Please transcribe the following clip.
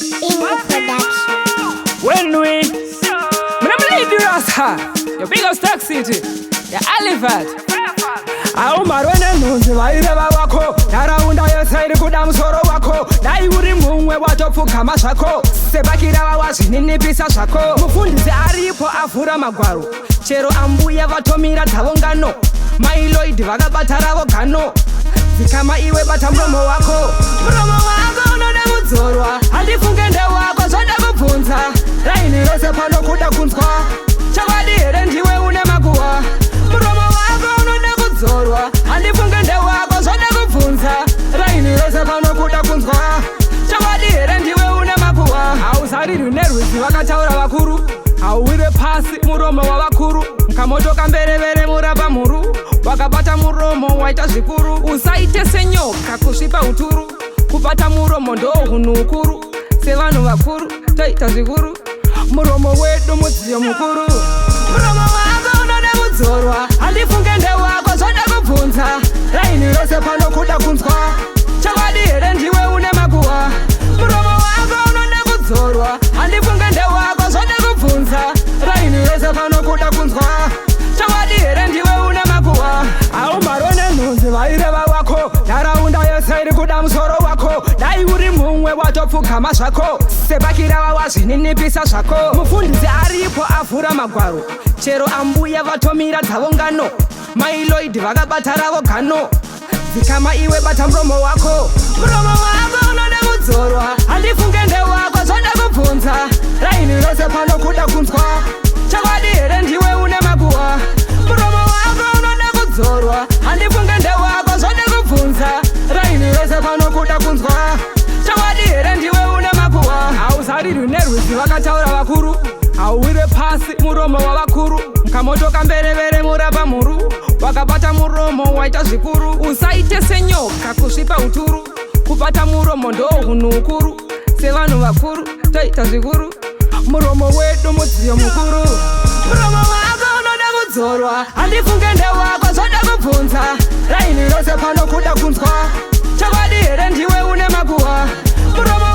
English production. When we lead the Rasta, your big up Stark City, your Alifat. Aumarwene nunzi vaireva wako nharaunda yose iri kuda musoro wako dai uri mumwe watopfugama zvako sebakira wawazvininipisa zvako mufundisi aripo avhura magwaro chero ambuya vatomira dzavo ngano mailoid vakabata ravo gano dzikama iwe bata muromo wako unoda kudzorwa handifunge ndewako zvoda kubvunza raini rose panokuda kunzwa chakwadi here ndiwe une makuhwa muromo wako unoda kudzorwa handifunge ndewako zvoda kubvunza raini rose panokuda kunzwa chakwadi here ndiwe une makuhwa hauzarirwi nerwizi vakataura vakuru hauwire pasi muromo wavakuru mukamotoka mberevere murapa mhuru wakabata muromo waita zvikuru usaite senyoka kusvipa uturu kubata muromo ndo hunhu ukuru sevanhu vakuru toita zvikuru muromo wedu mudziyo mukuru muromo wako unoda kudzorwa handifunge ndewako zvoda kubvunza raini rose panokuda kunzwa chakwadi here ndiwe une makuhwa muromo wako unoda kudzorwa handifunge ndewako zvoda kubvunza raini rose panokuda kunzwa chakwadi here ndiwe une makuhwa aumarone nhunzi vaireva wako nharaunda yose iri kuda musoro wako dai uri mumwe watopfugama zvako sebakira wawazvininipisa zvako mufundisi aripo avhura magwaro chero ambuya vatomira dzavo ngano mailoid vakabata ravo gano dzikama iwe bata muromo wako unoda kudzorwa handifunge ndewako zvoda kubvunza raini rose panokuda kunzwa chakwadi here ndiwe une makuhwa muromo wako unoda kudzorwa handifunge ndewako zvoda kubvunza raini rose panokuda kunzwa chakwadi here ndiwe une makuhwa hauzarirwi nerwizi vakataura vakuru hauwire pasi muromo wavakuru mukamotoka mberevere murapa mhuru wakabata muromo waita zvikuru usaite senyoka kusvipa uturu kubata muromo ndo hunhu ukuru sevanhu vakuru toita zvikuru muromo wedu mudziyo mukuru muromo wako unoda kudzorwa handifunge ndewako zvoda kubvunza raini rose panokuda kunzwa chakwadi here ndiwe une makuhwa muromo